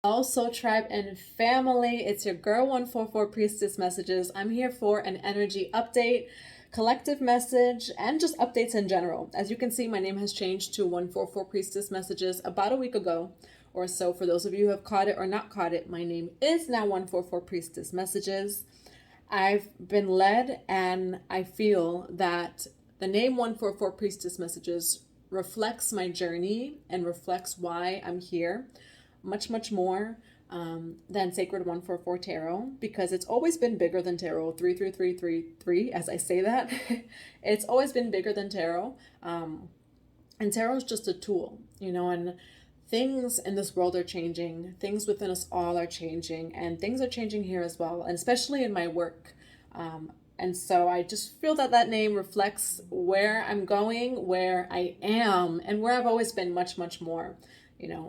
Also, tribe and family, it's your girl 144 Priestess Messages. I'm here for an energy update, collective message, and just updates in general. As you can see, my name has changed to 144 Priestess Messages about a week ago or so. For those of you who have caught it or not caught it, my name is now 144 Priestess Messages. I've been led, and I feel that the name 144 Priestess Messages reflects my journey and reflects why I'm here much more than Sacred 144 Tarot, because it's always been bigger than Tarot. 33333, as I say that. It's always been bigger than Tarot. And Tarot is just a tool, and things in this world are changing. Things within us all are changing, and things are changing here as well, and especially in my work. And so I just feel that that name reflects where I'm going, where I am, and where I've always been much more.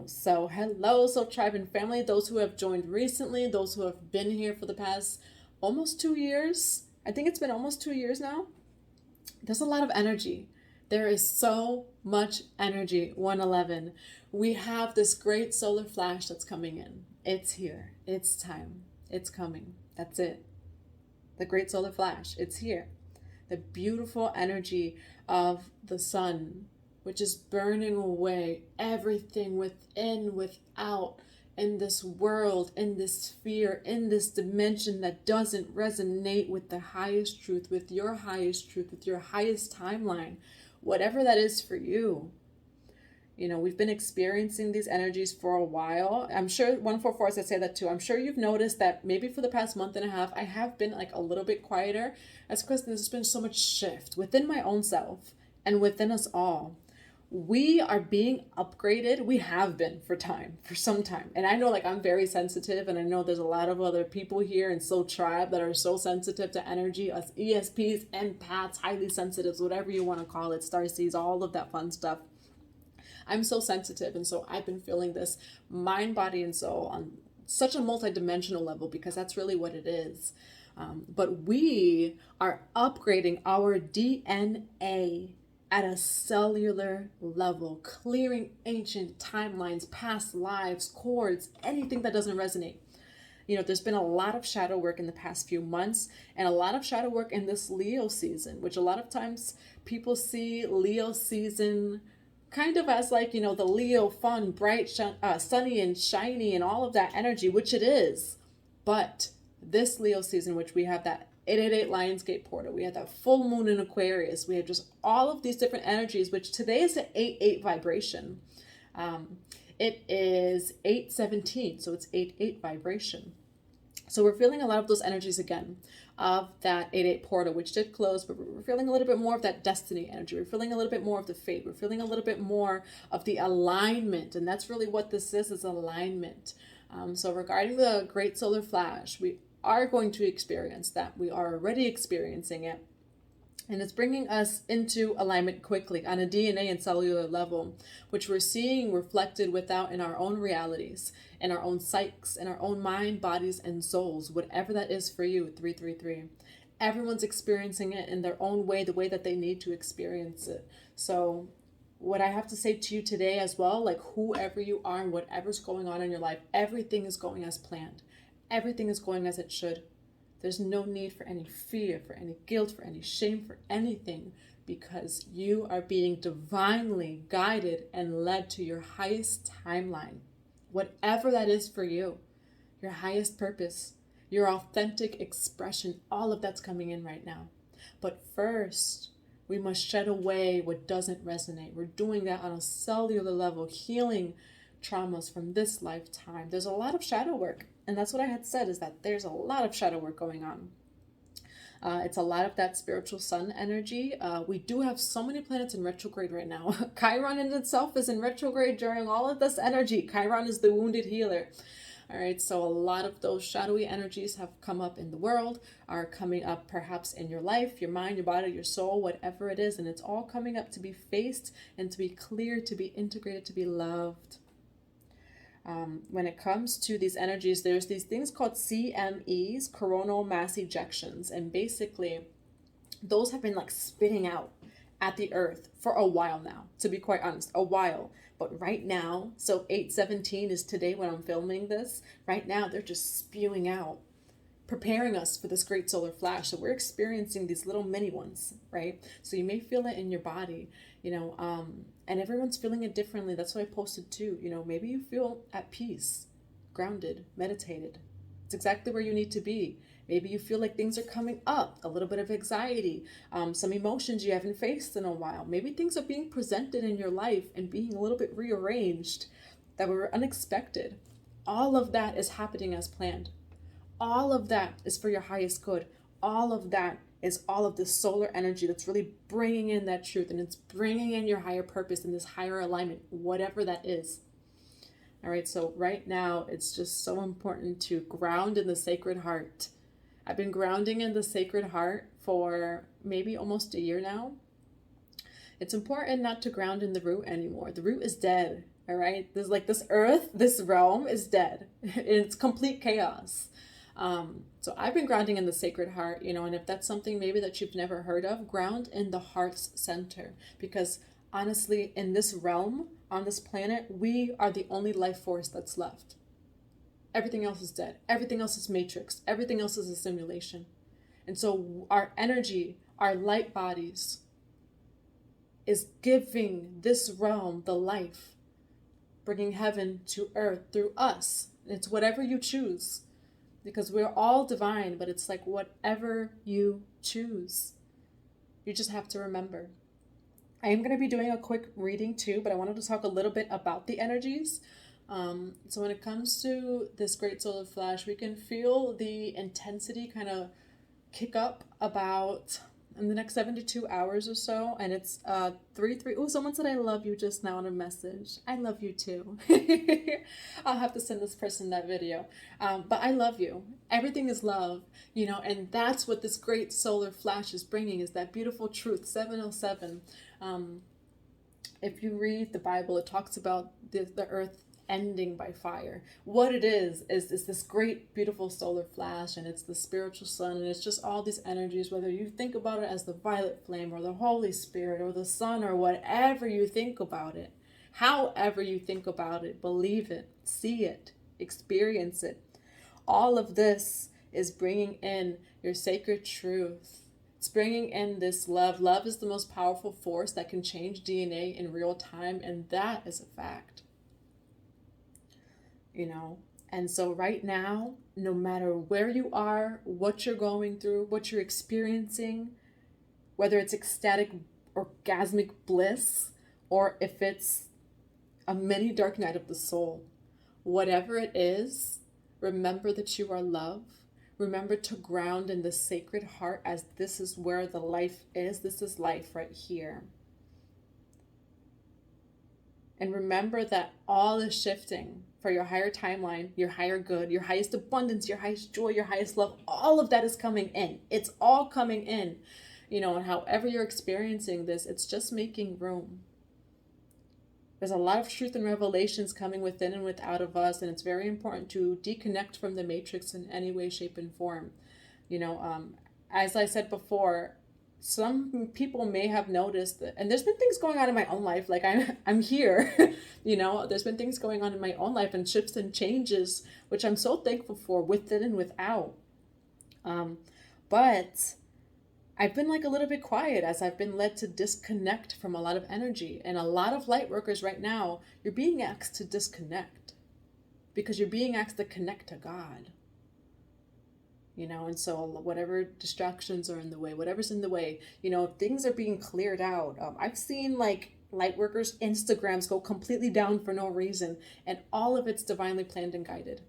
So hello, Soul Tribe and family, those who have joined recently, those who have been here for the past almost 2 years. I think it's been almost 2 years now. There's a lot of energy. There is so much energy. 111. We have this great solar flash that's coming in. It's here. It's time. It's coming. That's it. The great solar flash. It's here. The beautiful energy of the sun, which is burning away everything within, without, in this world, in this sphere, in this dimension that doesn't resonate with the highest truth, with your highest truth, with your highest timeline, whatever that is for you. We've been experiencing these energies for a while. I'm sure 144, as I say that too, I'm sure you've noticed that maybe for the past month and a half, I have been like a little bit quieter. That's because there's been so much shift within my own self and within us all. We are being upgraded. We have been for some time. And I know I'm very sensitive, and I know there's a lot of other people here in Soul Tribe that are so sensitive to energy, us ESPs, empaths, highly sensitives, whatever you want to call it, starseeds, all of that fun stuff. I'm so sensitive, and so I've been feeling this mind, body, and soul on such a multidimensional level, because that's really what it is. But we are upgrading our DNA at a cellular level, clearing ancient timelines, past lives, cords, anything that doesn't resonate. There's been a lot of shadow work in the past few months, and a lot of shadow work in this Leo season, which a lot of times people see Leo season kind of as the Leo fun, bright, sunny and shiny and all of that energy, which it is. But this Leo season, which we have that 888 Lionsgate portal, we had that full moon in Aquarius, we have just all of these different energies, which today is an 8-8 vibration. It is 817, so it's 8-8 vibration. So we're feeling a lot of those energies again of that 8-8 portal, which did close, but we're feeling a little bit more of that destiny energy. We're feeling a little bit more of the fate. We're feeling a little bit more of the alignment, and that's really what this is alignment. So regarding the great solar flash, we are going to experience that. We are already experiencing it. And it's bringing us into alignment quickly on a DNA and cellular level, which we're seeing reflected without in our own realities, in our own psyches, in our own mind, bodies, and souls, whatever that is for you, 333. Everyone's experiencing it in their own way, the way that they need to experience it. So what I have to say to you today as well, whoever you are and whatever's going on in your life, everything is going as planned. Everything is going as it should. There's no need for any fear, for any guilt, for any shame, for anything, because you are being divinely guided and led to your highest timeline, whatever that is for you, your highest purpose, your authentic expression, all of that's coming in right now. But first, we must shed away what doesn't resonate. We're doing that on a cellular level, healing traumas from this lifetime. There's a lot of shadow work. And that's what I had said, is that there's a lot of shadow work going on. It's a lot of that spiritual sun energy. We do have so many planets in retrograde right now. Chiron in itself is in retrograde during all of this energy. Chiron is the wounded healer. All right, so a lot of those shadowy energies have come up in the world, are coming up perhaps in your life, your mind, your body, your soul, whatever it is. And it's all coming up to be faced and to be clear, to be integrated, to be loved. When it comes to these energies, there's these things called CMEs, coronal mass ejections, and basically those have been spitting out at the earth for a while now, to be quite honest, a while. But right now, so 8/17 is today when I'm filming this. Right now, they're just spewing out, preparing us for this great solar flash. So we're experiencing these little mini ones, right? So you may feel it in your body, and everyone's feeling it differently. That's why I posted too. Maybe you feel at peace, grounded, meditated. It's exactly where you need to be. Maybe you feel like things are coming up, a little bit of anxiety, some emotions you haven't faced in a while. Maybe things are being presented in your life and being a little bit rearranged that were unexpected. All of that is happening as planned. All of that is for your highest good. All of that is all of this solar energy that's really bringing in that truth, and it's bringing in your higher purpose and this higher alignment, whatever that is. All right, so right now, it's just so important to ground in the Sacred Heart. I've been grounding in the Sacred Heart for maybe almost a year now. It's important not to ground in the root anymore. The root is dead, all right? There's like this earth, this realm is dead. It's complete chaos. So I've been grounding in the Sacred Heart, and if that's something maybe that you've never heard of, ground in the heart's center. Because honestly, in this realm, on this planet, we are the only life force that's left. Everything else is dead. Everything else is matrix. Everything else is a simulation. And so our energy, our light bodies, is giving this realm the life, bringing heaven to earth through us. It's whatever you choose, because we're all divine, but it's like whatever you choose. You just have to remember. I am going to be doing a quick reading too, but I wanted to talk a little bit about the energies. So when it comes to this great solar flash, we can feel the intensity kind of kick up about in the next 72 hours or so. And it's 3-3. Oh, someone said I love you just now in a message. I love you too. I'll have to send this person that video. But I love you. Everything is love, and that's what this great solar flash is bringing, is that beautiful truth. 707. If you read the Bible, it talks about the earth ending by fire. What it is this great beautiful solar flash, and it's the spiritual sun, and it's just all these energies, whether you think about it as the violet flame or the Holy Spirit or the sun or whatever you think about it, however you think about it, believe it, see it, experience it. All of this is bringing in your sacred truth. It's bringing in this love. Love is the most powerful force that can change DNA in real time, and that is a fact. And so right now, no matter where you are, what you're going through, what you're experiencing, whether it's ecstatic, orgasmic bliss, or if it's a mini dark night of the soul, whatever it is, remember that you are love. Remember to ground in the Sacred Heart, as this is where the life is. This is life right here. And remember that all is shifting for your higher timeline, your higher good, your highest abundance, your highest joy, your highest love. All of that is coming in. It's all coming in. And however you're experiencing this, it's just making room. There's a lot of truth and revelations coming within and without of us, and it's very important to deconnect from the matrix in any way, shape, and form. As I said before, some people may have noticed that, and there's been things going on in my own life, like I'm here, there's been things going on in my own life and shifts and changes, which I'm so thankful for, within and without. But I've been like a little bit quiet as I've been led to disconnect from a lot of energy. And a lot of light workers right now, you're being asked to disconnect because you're being asked to connect to God. And so whatever distractions are in the way, whatever's in the way, things are being cleared out. I've seen like light workers' Instagrams go completely down for no reason, and all of it's divinely planned and guided.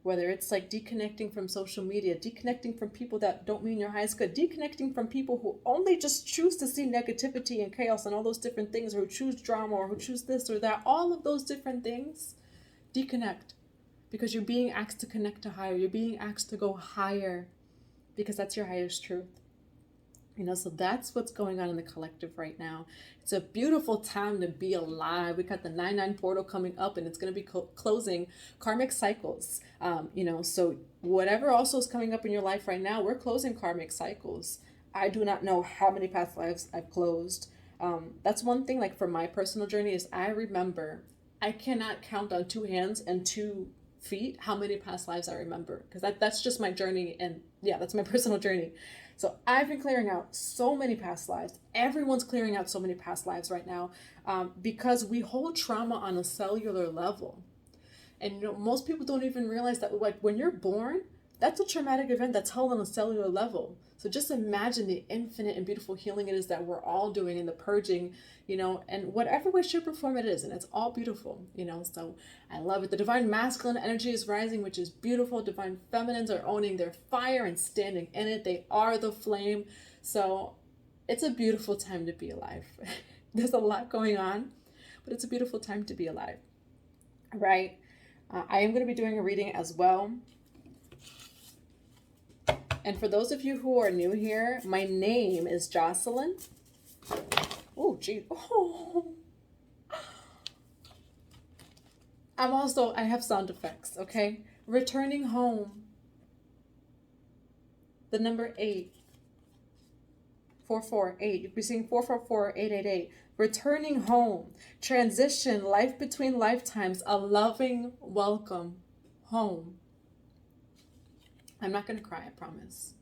Whether it's like deconnecting from social media, deconnecting from people that don't mean your highest good, deconnecting from people who only just choose to see negativity and chaos and all those different things, or who choose drama, or who choose this or that, all of those different things, deconnect. Because you're being asked to connect to higher. You're being asked to go higher because that's your highest truth. So that's what's going on in the collective right now. It's a beautiful time to be alive. We got the 9/9 portal coming up, and it's going to be closing karmic cycles. So whatever also is coming up in your life right now, we're closing karmic cycles. I do not know how many past lives I've closed. That's one thing, like for my personal journey, is I remember I cannot count on two hands and 2 feet how many past lives I remember, because that's just my journey, and yeah, that's my personal journey. So I've been clearing out so many past lives. Everyone's clearing out so many past lives right now, because we hold trauma on a cellular level. And you know, most people don't even realize that, like, when you're born, that's a traumatic event that's held on a cellular level. So just imagine the infinite and beautiful healing it is that we're all doing, in the purging, you know, and whatever way, shape, or form it is. And it's all beautiful, you know. So I love it. The divine masculine energy is rising, which is beautiful. Divine feminines are owning their fire and standing in it. They are the flame. So it's a beautiful time to be alive. There's a lot going on, but it's a beautiful time to be alive, right? I am going to be doing a reading as well. And for those of you who are new here, my name is Jocelyn. Oh, geez. Oh. I have sound effects, okay? Returning home. The number 8. 448. You'll be seeing 444-888. Returning home. Transition. Life between lifetimes. A loving welcome home. I'm not going to cry, I promise.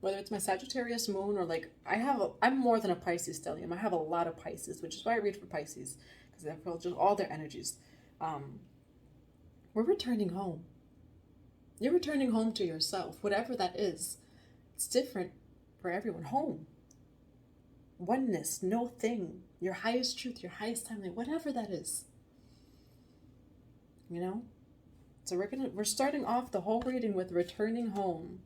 Whether it's my Sagittarius moon or like, I'm more than a Pisces stellium. I have a lot of Pisces, which is why I read for Pisces, because I feel just all their energies. We're returning home. You're returning home to yourself, whatever that is. It's different for everyone. Home. Oneness, no thing. Your highest truth, your highest timeline, whatever that is. You know? So we're starting off the whole reading with returning home,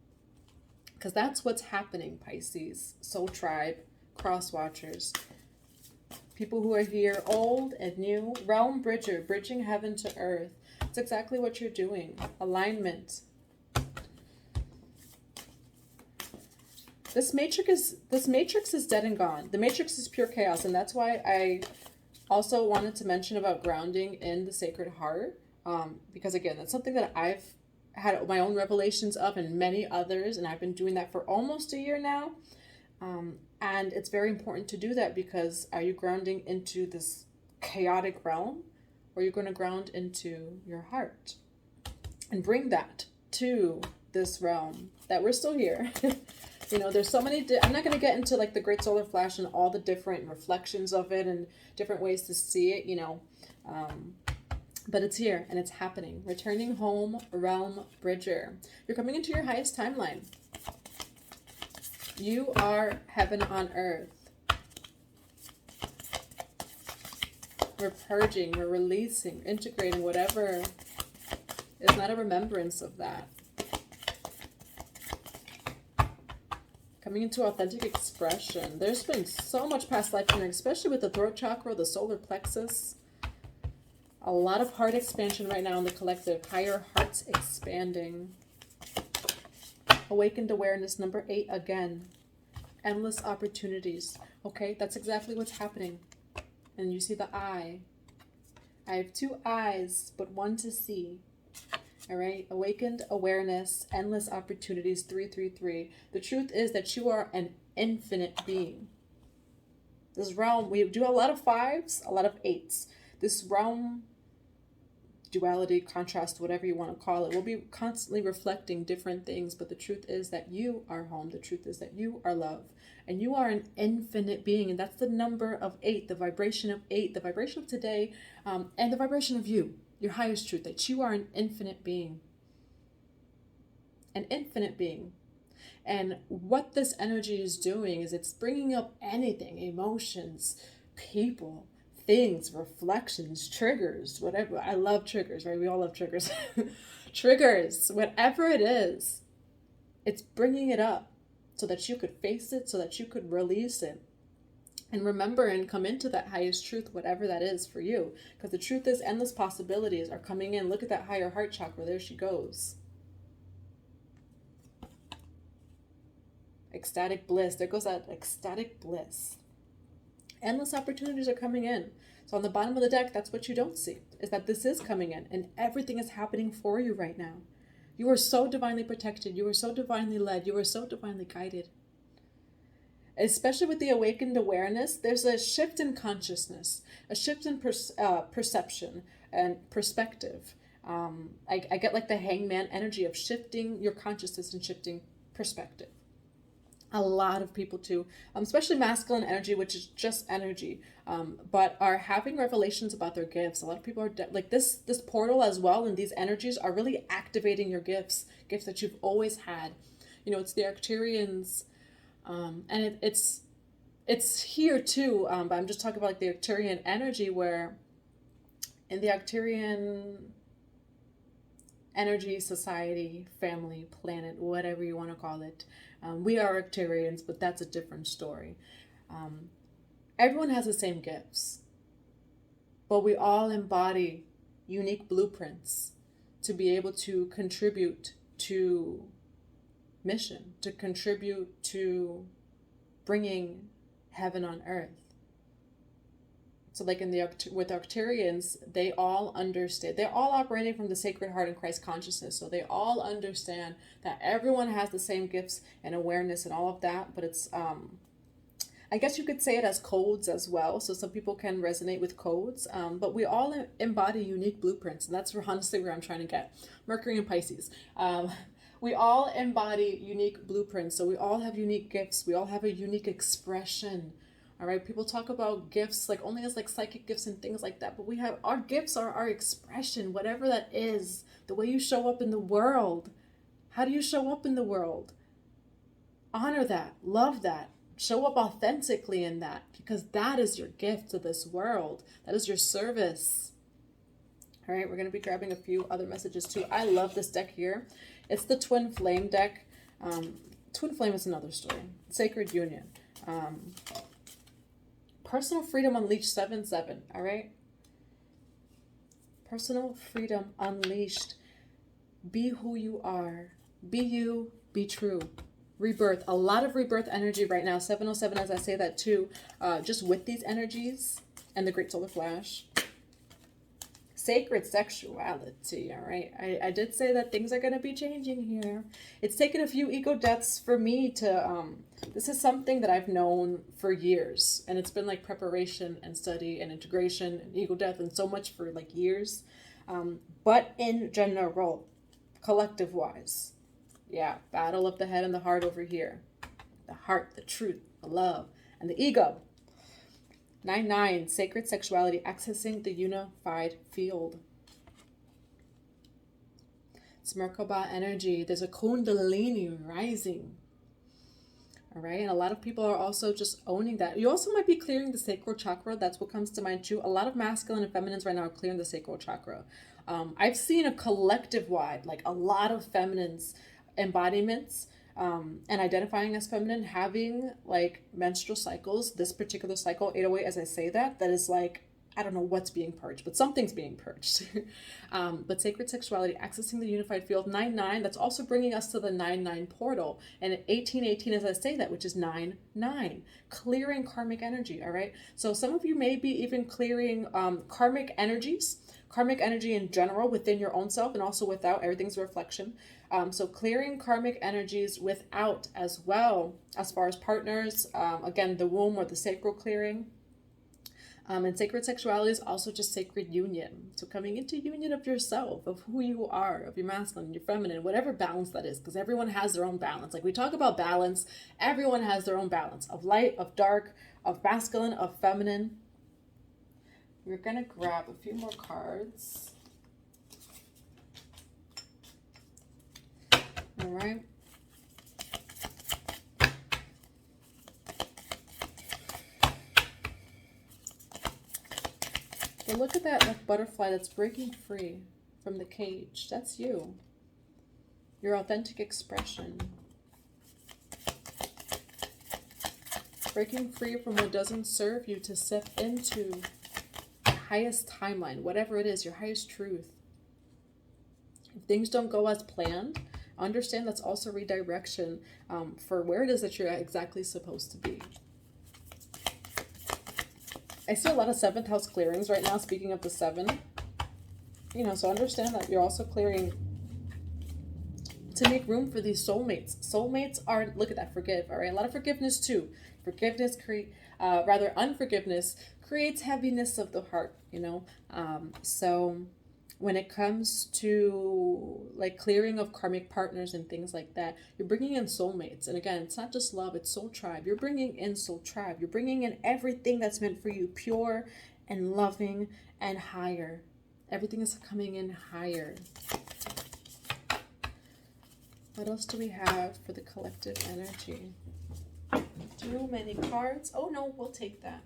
because that's what's happening, Pisces, Soul Tribe, Cross Watchers, people who are here, old and new, realm bridger, bridging heaven to earth. It's exactly what you're doing. Alignment. This matrix is dead and gone. The matrix is pure chaos, and that's why I also wanted to mention about grounding in the Sacred Heart. Because again, that's something that I've had my own revelations of, and many others, and I've been doing that for almost a year now. And it's very important to do that, because are you grounding into this chaotic realm, or are you going to ground into your heart and bring that to this realm that we're still here? You know, there's so many, I'm not going to get into like the Great Solar Flash and all the different reflections of it and different ways to see it, you know, but it's here and it's happening. Returning home, realm bridger. You're coming into your highest timeline. You are heaven on earth. We're purging, we're releasing, integrating whatever is not a remembrance of that. Coming into authentic expression. There's been so much past life clearing, especially with the throat chakra, the solar plexus. A lot of heart expansion right now in the collective. Higher hearts expanding. Awakened awareness, number 8 again. Endless opportunities. Okay, that's exactly what's happening. And you see the eye. I have 2 eyes, but 1 to see. All right, awakened awareness, endless opportunities, 333. The truth is that you are an infinite being. This realm, we do a lot of 5s, a lot of 8s. This realm, duality, contrast, whatever you want to call it, will be constantly reflecting different things, but the truth is that you are home. The truth is that you are love, and you are an infinite being, and that's the number of 8, the vibration of 8, the vibration of today, and the vibration of you, your highest truth, that you are an infinite being. An infinite being. And what this energy is doing is it's bringing up anything, emotions, people, things, reflections, triggers, whatever. I love triggers, right? We all love triggers. Triggers, whatever it is, it's bringing it up so that you could face it, so that you could release it. And remember and come into that highest truth, whatever that is for you. Because the truth is endless possibilities are coming in. Look at that higher heart chakra. There she goes. Ecstatic bliss. There goes that ecstatic bliss. Endless opportunities are coming in. So on the bottom of the deck, that's what you don't see, is that this is coming in and everything is happening for you right now. You are so divinely protected. You are so divinely led. You are so divinely guided. especially with the awakened awareness, there's a shift in consciousness, a shift in perception and perspective. I get like the hangman energy of shifting your consciousness and shifting perspective. A lot of people too, especially masculine energy, which is just energy, but are having revelations about their gifts. A lot of people are like this portal as well, and these energies are really activating your gifts that you've always had. You know, it's the Arcturians, and it's here too, but I'm just talking about like the Arcturian energy, where in the Arcturian energy, society, family, planet, whatever you want to call it, we are Arcturians, but that's a different story. Everyone has the same gifts, but we all embody unique blueprints to be able to contribute to mission, to contribute to bringing heaven on earth. So like with Arcturians, they all understand, they're all operating from the Sacred Heart and Christ consciousness. So they all understand that everyone has the same gifts and awareness and all of that, but it's, I guess you could say it as codes as well. So some people can resonate with codes, but we all embody unique blueprints. And that's honestly where I'm trying to get. Mercury and Pisces. We all embody unique blueprints. So we all have unique gifts. We all have a unique expression. All right, people talk about gifts like only as like psychic gifts and things like that, but we have, our gifts are our expression, whatever that is, the way you show up in the world. How do you show up in the world? Honor that, love that, show up authentically in that, because that is your gift to this world. That is your service. All right, we're going to be grabbing a few other messages too. I love this deck here. It's the Twin Flame deck. Twin Flame is another story. Sacred Union. Personal Freedom Unleashed 7-7, all right? Personal Freedom Unleashed. Be who you are. Be you, be true. Rebirth. A lot of rebirth energy right now. 707, as I say that too. Just with these energies and the Great Solar Flash. Sacred sexuality, all right? I did say that things are going to be changing here. It's taken a few ego deaths for me to... this is something that I've known for years, and it's been like preparation and study and integration and ego death and so much for like years. But in general, collective wise, yeah, battle of the head and the heart over here. The heart, the truth, the love, and the ego. 9-9, sacred sexuality, accessing the unified field. It's Merkaba energy. There's a Kundalini rising. All right, and a lot of people are also just owning that. You also might be clearing the sacral chakra. That's what comes to mind too. A lot of masculine and feminines right now are clearing the sacral chakra. I've seen a collective-wide, like a lot of feminines embodiments and identifying as feminine, having like menstrual cycles, this particular cycle, 808, as I say that is like, I don't know what's being purged, but something's being purged. But sacred sexuality, accessing the unified field. 9-9, that's also bringing us to the 9-9 portal. And 18-18, as I say that, which is 9-9, clearing karmic energy, all right? So some of you may be even clearing karmic energies, karmic energy in general within your own self and also without. Everything's a reflection. So clearing karmic energies without as well, as far as partners, again, the womb or the sacral clearing. And sacred sexuality is also just sacred union. So coming into union of yourself, of who you are, of your masculine, your feminine, whatever balance that is, because everyone has their own balance. Like we talk about balance, everyone has their own balance of light, of dark, of masculine, of feminine. We're going to grab a few more cards. All right. So look at that like butterfly that's breaking free from the cage. That's you. Your authentic expression. Breaking free from what doesn't serve you to step into the highest timeline, whatever it is, your highest truth. If things don't go as planned, understand that's also redirection for where it is that you're exactly supposed to be. I see a lot of 7th house clearings right now, speaking of the 7. You know, so understand that you're also clearing to make room for these soulmates. Soulmates are, look at that, forgive, all right? A lot of forgiveness too. Forgiveness, unforgiveness creates heaviness of the heart, you know? So when it comes to like clearing of karmic partners and things like that, you're bringing in soulmates. And again, it's not just love, it's soul tribe. You're bringing in soul tribe. You're bringing in everything that's meant for you, pure and loving and higher. Everything is coming in higher. What else do we have for the collective energy? Too many cards. Oh no, we'll take that.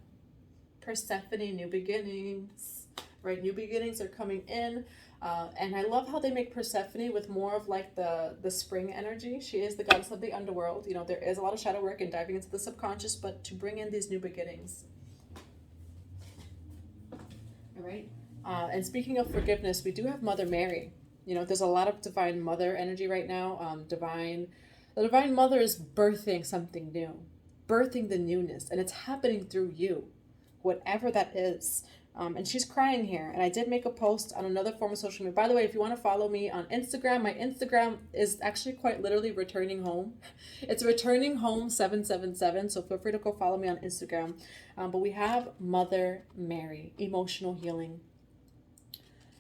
Persephone, new beginnings. Right, new beginnings are coming in, and I love how they make Persephone with more of like the spring energy. She is the goddess of the underworld. You know, there is a lot of shadow work and diving into the subconscious, but to bring in these new beginnings. All right, and speaking of forgiveness, we do have Mother Mary. You know, there's a lot of divine mother energy right now. The divine mother is birthing something new, birthing the newness, and it's happening through you, whatever that is. And she's crying here. And I did make a post on another form of social media. By the way, if you want to follow me on Instagram, my Instagram is actually quite literally returning home. It's returning home 777. So feel free to go follow me on Instagram. But we have Mother Mary, emotional healing.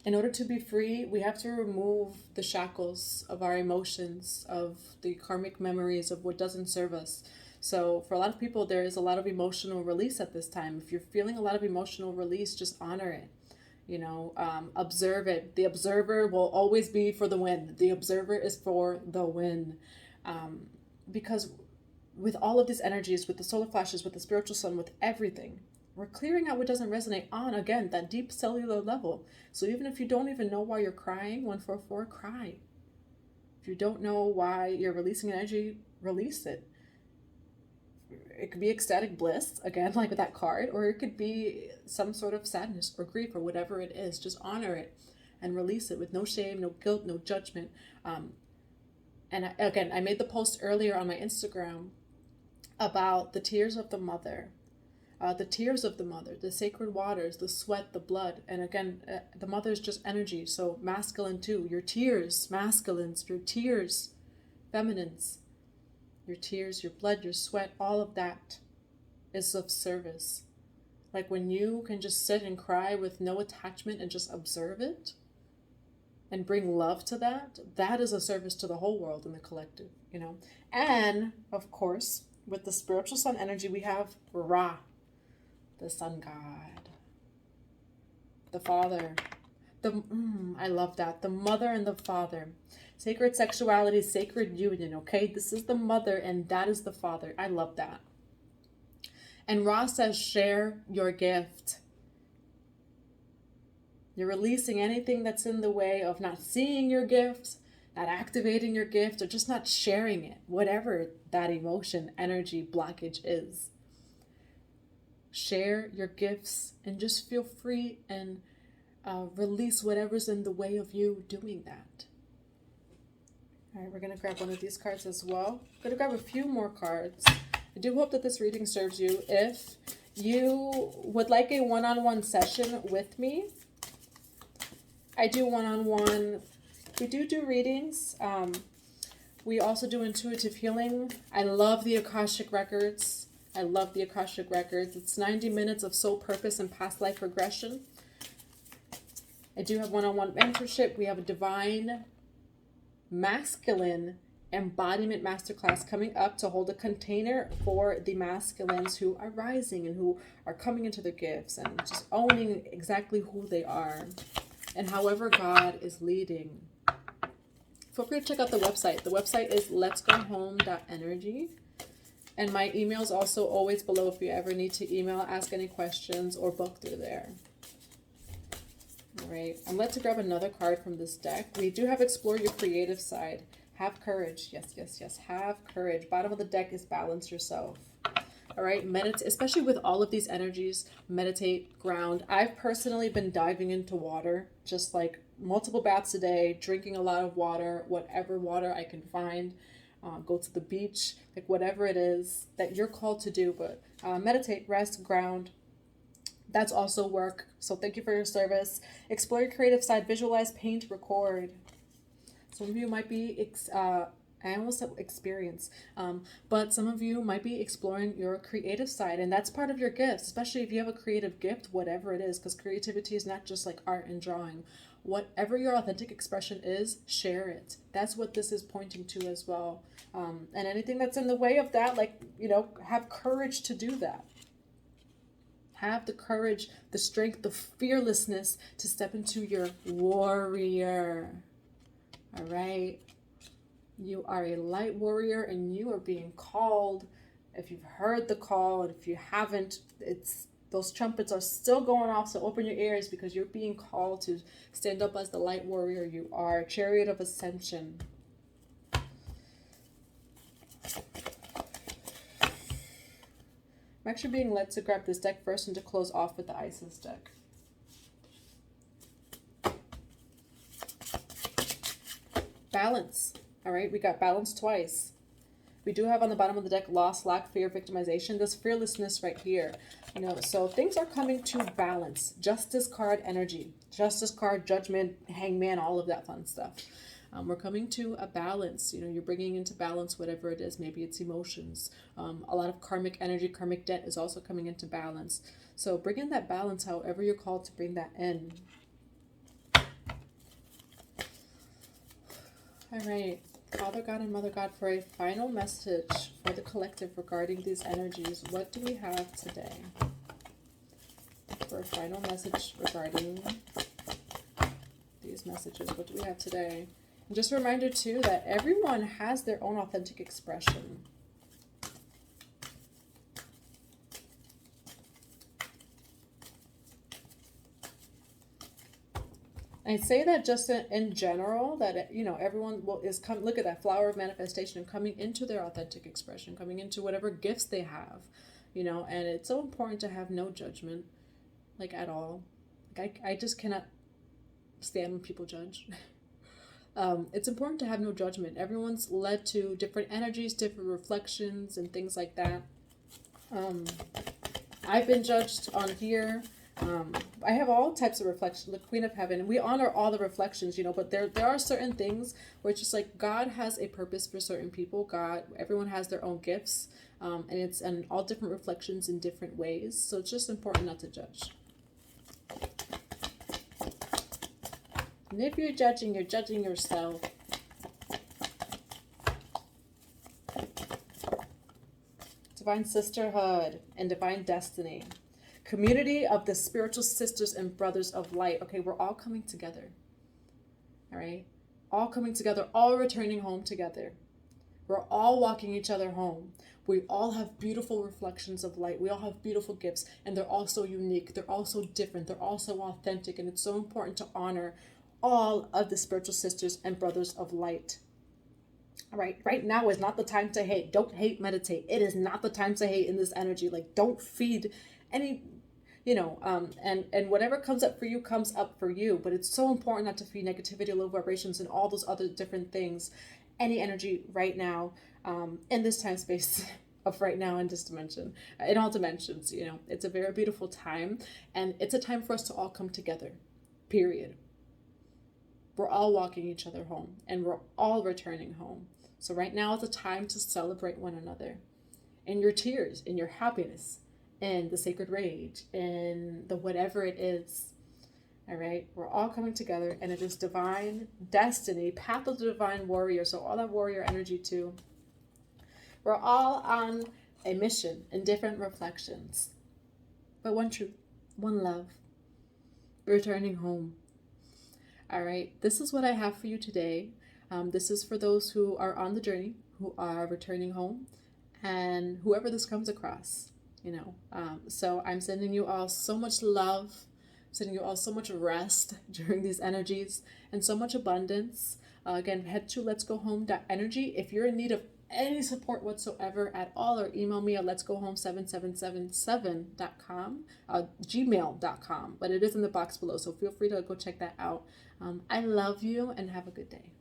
In order to be free, we have to remove the shackles of our emotions, of the karmic memories of what doesn't serve us. So for a lot of people, there is a lot of emotional release at this time. If you're feeling a lot of emotional release, just honor it. You know, observe it. The observer will always be for the win. The observer is for the win. Because with all of these energies, with the solar flashes, with the spiritual sun, with everything, we're clearing out what doesn't resonate on, again, that deep cellular level. So even if you don't even know why you're crying, 144, cry. If you don't know why you're releasing energy, release it. It could be ecstatic bliss, again, like with that card, or it could be some sort of sadness or grief or whatever it is. Just honor it and release it with no shame, no guilt, no judgment. And I made the post earlier on my Instagram about the tears of the mother. The tears of the mother, the sacred waters, the sweat, the blood. And again, the mother is just energy. So masculine too. Your tears, masculines, your tears, feminines. Your tears, your blood, your sweat, all of that is of service. Like when you can just sit and cry with no attachment and just observe it and bring love to that, that is a service to the whole world and the collective, you know. And of course, with the spiritual sun energy, we have Ra, the sun god, the father, I love that, the mother and the father. Sacred sexuality, sacred union, okay? This is the mother and that is the father. I love that. And Ra says, share your gift. You're releasing anything that's in the way of not seeing your gift, not activating your gift, or just not sharing it, whatever that emotion, energy, blockage is. Share your gifts and just feel free and release whatever's in the way of you doing that. All right, we're going to grab one of these cards as well. I'm going to grab a few more cards. I do hope that this reading serves you. If you would like a one-on-one session with me, I do one-on-one. We do readings. We also do intuitive healing. I love the Akashic records. I love the Akashic records. It's 90 minutes of soul purpose and past life regression. I do have one-on-one mentorship. We have a divine masculine embodiment masterclass coming up to hold a container for the masculines who are rising and who are coming into their gifts and just owning exactly who they are and however God is leading. Feel free to check out the website. The website is letsgohome.energy. And my email is also always below if you ever need to email, ask any questions, or book through there. All right, I'm going to grab another card from this deck. We do have Explore Your Creative Side. Have courage. Yes, yes, yes. Have courage. Bottom of the deck is Balance Yourself. All right, meditate, especially with all of these energies, meditate, ground. I've personally been diving into water, just like multiple baths a day, drinking a lot of water, whatever water I can find. Go to the beach, like whatever it is that you're called to do, but meditate, rest, ground. That's also work. So thank you for your service. Explore your creative side, visualize, paint, record. Some of you might be, I almost said experience, but some of you might be exploring your creative side, and that's part of your gifts, especially if you have a creative gift, whatever it is, because creativity is not just like art and drawing. Whatever your authentic expression is, share it. That's what this is pointing to as well. And anything that's in the way of that, like, have courage to do that. Have the courage, the strength, the fearlessness to step into your warrior. All right. You are a light warrior and you are being called. If you've heard the call, and if you haven't, those trumpets are still going off, so open your ears, because you're being called to stand up as the light warrior you are. Chariot of Ascension. I'm actually being led to grab this deck first and to close off with the Isis deck. Balance. All right, we got balance twice. We do have on the bottom of the deck loss, lack, fear, victimization. This fearlessness right here. So things are coming to balance. Justice card energy. Justice card, judgment, hangman, all of that fun stuff. We're coming to a balance. You're bringing into balance whatever it is. Maybe it's emotions. A lot of karmic energy, karmic debt is also coming into balance. So bring in that balance however you're called to bring that in. All right. Father God and Mother God, for a final message for the collective regarding these energies, what do we have today? For a final message regarding these messages, what do we have today? And just a reminder too that everyone has their own authentic expression. I say that just in general, that, everyone look at that flower of manifestation and coming into their authentic expression, coming into whatever gifts they have, and it's so important to have no judgment, like, at all. Like, I just cannot stand when people judge. It's important to have no judgment. Everyone's led to different energies, different reflections, and things like that. I've been judged on here. I have all types of reflection, the Queen of Heaven, and we honor all the reflections, but there are certain things where it's just like God has a purpose for certain people. Everyone has their own gifts, and it's in all different reflections in different ways. So it's just important not to judge. And if you're judging yourself. Divine sisterhood and divine destiny. Community of the spiritual sisters and brothers of light. Okay, we're all coming together. All right? All coming together, all returning home together. We're all walking each other home. We all have beautiful reflections of light. We all have beautiful gifts, and they're all so unique. They're all so different. They're all so authentic, and it's so important to honor all of the spiritual sisters and brothers of light. All right? Right now is not the time to hate. Don't hate, meditate. It is not the time to hate in this energy. Like, don't feed any, and whatever comes up for you comes up for you. But it's so important not to feed negativity, low vibrations, and all those other different things. Any energy right now, in this time space of right now in this dimension, in all dimensions, it's a very beautiful time, and it's a time for us to all come together, period. We're all walking each other home, and we're all returning home. So right now is a time to celebrate one another, in your tears, in your happiness, in the sacred rage, in the whatever it is. All right, we're all coming together, and it is divine destiny, path of the divine warrior. So all that warrior energy too. We're all on a mission in different reflections, but one truth, one love, returning home. All right, this is what I have for you today. This is for those who are on the journey, who are returning home, and whoever this comes across, So I'm sending you all so much love, sending you all so much rest during these energies, and so much abundance. Again, head to letsgohome.energy if you're in need of any support whatsoever at all, or email me at letsgohome7777.com, gmail.com, but it is in the box below, so feel free to go check that out. I love you, and have a good day.